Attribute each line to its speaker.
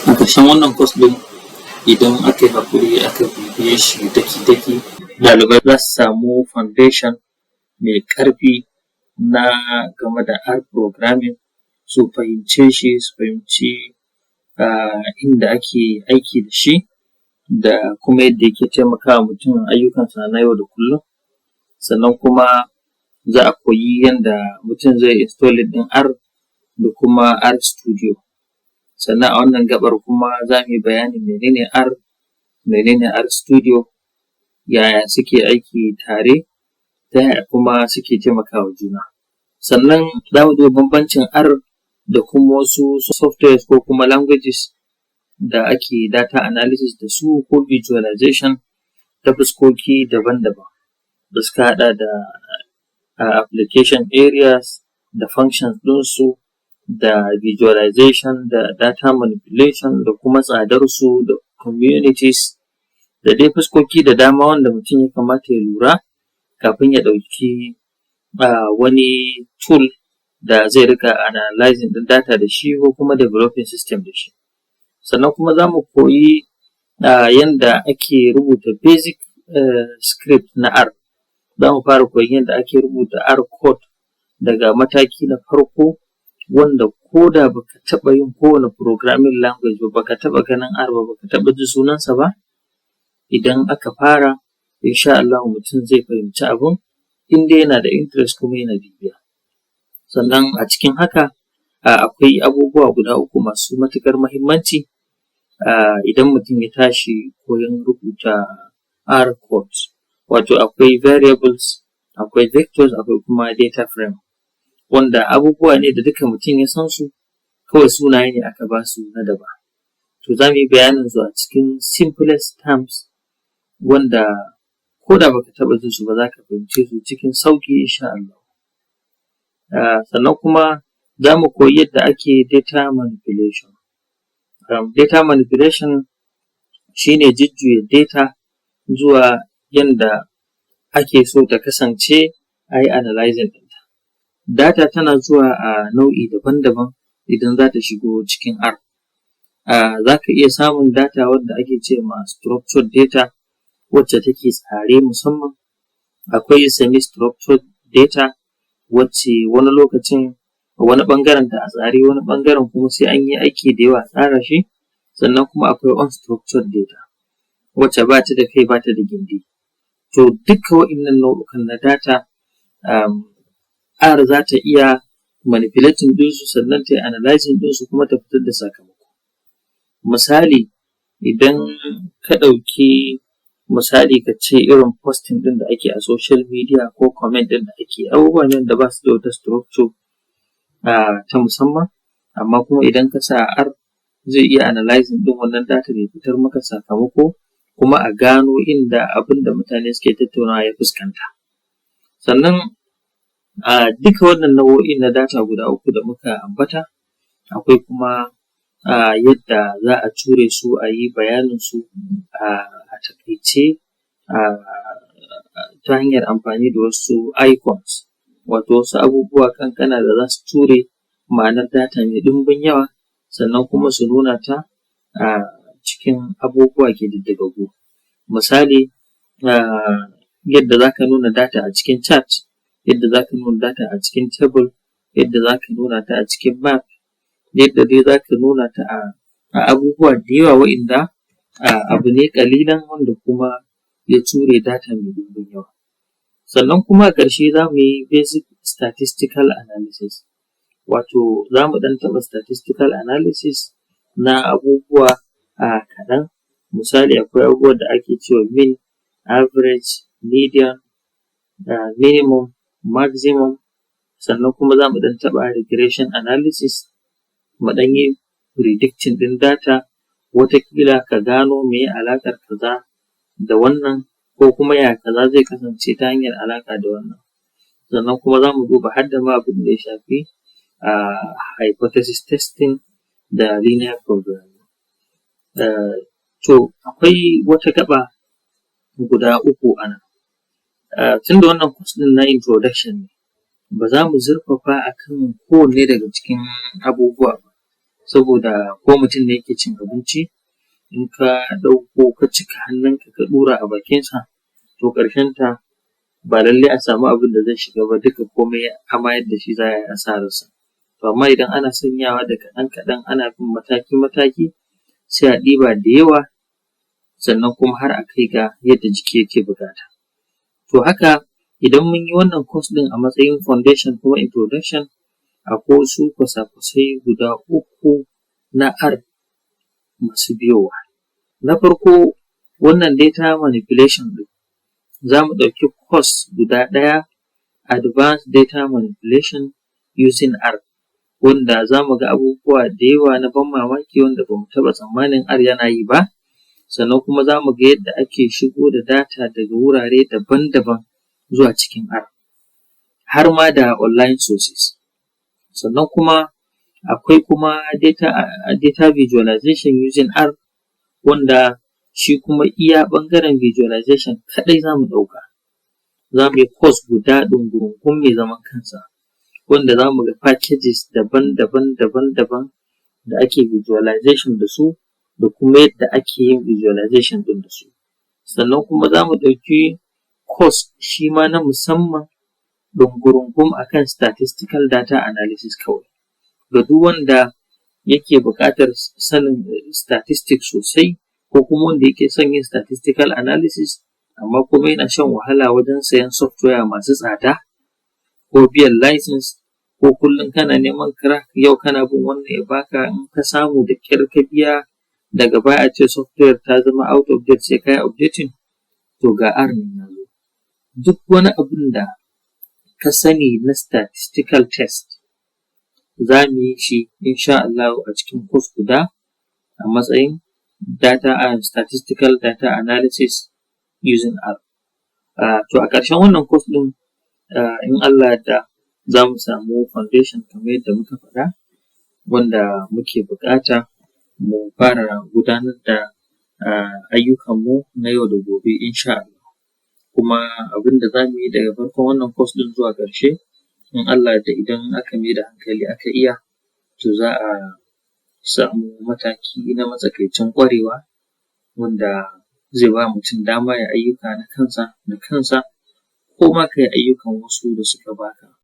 Speaker 1: A ƙarshen wannan course ɗin idan aka yi haƙuri aka bibiye shi daki-daki, ɗalibai za su samu foundation mai ƙarfi na game da R programming, su fahimce shi, su fahimci inda ake aiki da shi da kuma yadda yake taimakawa mutum ayyukansa na yau da kullum. Sannan kuma za a koyi yadda mutum zai installing ɗin R da kuma R Studio. Sannan a wannan gaɓar kuma za mu yi bayanin menene R, menene R Studio, yaya suke aiki tare, ta yaya kuma suke taimakawa juna. Sannan za mu duba bambancin R da kuma wasu softwares ko kuma languages da ake data analysis da su ko visualization ta fuskoki daban-daban da suka haɗa da application areas da functions ɗinsu da visualization da data manipulation da kuma tsadarsu da communities da dai fuskoki da dama wanda mutum ya kamata ya lura kafin ya ɗauki wani tool da zai riƙa analyzing ɗin data da shi ko kuma developing system da shi. Sannan kuma za mu koyi yanda ake rubuta basic script na R. Za mu fara koyon yadda ake rubuta R code daga mataki na farko wanda ko da baka taɓa yin kowane programming language ba, baka taɓa ganin R ba, baka taɓa jin sunansa ba, idan aka fara insha Allahu mutum zai fahimci abun in dai yana da interest kuma yana bibiya. Sannan a cikin haka akwai abubuwa guda uku masu matuƙar muhimmanci idan mutum ya tashi koyon rubuta R code. Wato akwai variables, akwai vectors, akwai kuma data frame, wanda abubuwa ne da duka mutum ya san su, kawai sunaye ne aka ba su na daban. To za mu yi bayanin su a cikin simplest terms wanda ko da baka taɓa jin su ba za ka fahimce su cikin sauƙi insha Allah. Sannan kuma za mu koyi yadda ake data manipulation. Data manipulation shine jujjuya data zuwa yanda ake so ta kasance a yi analyzing ɗinta. Data tana zuwa a nau'i daban-daban idan za ta shigo cikin R. Za ka iya samun data wadda ake ce ma structured data wacce take tsare musamman. Akwai semi-structured data wacce wani lokacin wani ɓangaren ta a tsare, wani ɓangaren kuma sai an yi aiki da yawa a tsara shi. Sannan kuma akwai unstructured data wacce ba ta da kai ba ta da gindi. To duka waɗannan nau'ukan na data R za ta iya manipulating ɗinsu sannan ta yi analyzing ɗinsu kuma ta fitar da sakamako. Misali idan ka ɗauki misali ka ce irin posting ɗin da ake a social media ko comment ɗin da ake, abubuwa ne da ba su da wata structure ta musamman, amma kuma idan ka sa R zai iya analyzing ɗin wannan data ya fitar maka sakamako kuma a gano inda abin da mutane suke tattaunawa ya fuskanta. Sannan duka wannan nau'o'in na data guda uku da muka ambata, akwai kuma yadda za a ture su a yi bayanin su a taƙaice ta hanyar amfani da wasu icons, wato wasu abubuwa ƙanƙana da za su ture ma'anar data mai ɗimbin yawa sannan kuma su nuna ta cikin abubuwa ƙididdigaggu. Misali yadda za ka nuna data a cikin chart, yadda za ka nuna data a cikin table, yadda za ka nuna ta a cikin map, yadda dai za ka nuna ta a abubuwa da yawa waɗanda abu ne ƙalilan wanda kuma ya ture data mai ɗimbin yawa. Sannan kuma a ƙarshe za mu yi basic statistical analysis, wato za mu ɗan taɓa statistical analysis na abubuwa kaɗan. Misali akwai abubuwan da ake cewa mean, average, median, minimum, maximum. Sannan kuma za mu ɗan taɓa regression analysis, mu ɗan yi predicting ɗin data, wataƙila ka gano meye alaƙar kaza da wannan ko kuma ya kaza zai kasance ta hanyar alaƙa da wannan. Sannan kuma za mu duba har da ma abin da ya shafi hypothesis testing da linear programming. To akwai wata gaɓa guda uku a nan. Tunda wannan course ɗin na introduction ne, ba za mu zurfafa a kan kowanne daga cikin abubuwa ba, saboda ko mutum ne yake cin abinci in ka ɗauko ka cika hannunka ka ɗura a bakinsa to ƙarshenta ba lallai a samu abin da zai shiga ba, duka komai amayar da shi za a yi asararsa. To amma idan ana sanyawa da kaɗan-kaɗan ana bin mataki-mataki sai a ɗiba da yawa sannan kuma har a kai ga yadda jiki yake buƙata. To haka idan mun yi wannan course ɗin a matsayin foundation kuma introduction, akwai wasu kwasa-kwasai guda 3 na R masu biyowa. Na farko wannan data manipulation ɗin, za mu ɗauki course guda ɗaya advanced data manipulation using R, wanda za mu ga abubuwa da yawa na ban mamaki wanda ba mu taɓa tsammanin R yana yi ba, sannan kuma za mu ga yadda ake shigo da data daga wurare daban-daban zuwa cikin R, har ma da online sources. Sannan kuma akwai kuma data visualization using R, wanda shi kuma iya ɓangaren visualization kaɗai za mu ɗauka. Za mu yi course guda ɗungurungun mai zaman kansa, wanda za mu ga packages daban-daban da ake visualization da su da kuma yadda ake yin visualization ɗin da su. Sannan kuma za mu ɗauki course shi ma na musamman ɗungurungun akan statistical data analysis kawai. Ga duk wanda yake buƙatar sanin statistics sosai ko kuma wanda yake son yin statistical analysis amma kuma yana shan wahala wajen sayen software masu tsada ko biyan license ko kullum kana neman crack, yau kana bin wannan ya baka in ka samu da ƙyar ka biya daga baya a ce software ta zama out of date sai ka yi updating, to ga R nan ya zo. Duk wani abin da ka sani na statistical test za mu yi shi insha Allahu a cikin course guda a matsayin data and statistical data analysis using R. To a ƙarshen wannan course ɗin in Allah ya yarda za mu samu foundation kamar yadda muka faɗa, wanda muke buƙata mu fara gudanar da ayyukanmu na yau da gobe insha Allah. Kuma abin da za mu yi daga farkon wannan course ɗin zuwa ƙarshe, in Allah ya yarda idan aka mai da hankali aka iya, to za a samu mataki na matsakaicin ƙwarewa wanda zai ba mutum dama ya ayyuka na kansa ko ma ka yi ayyukan wasu da suka baka.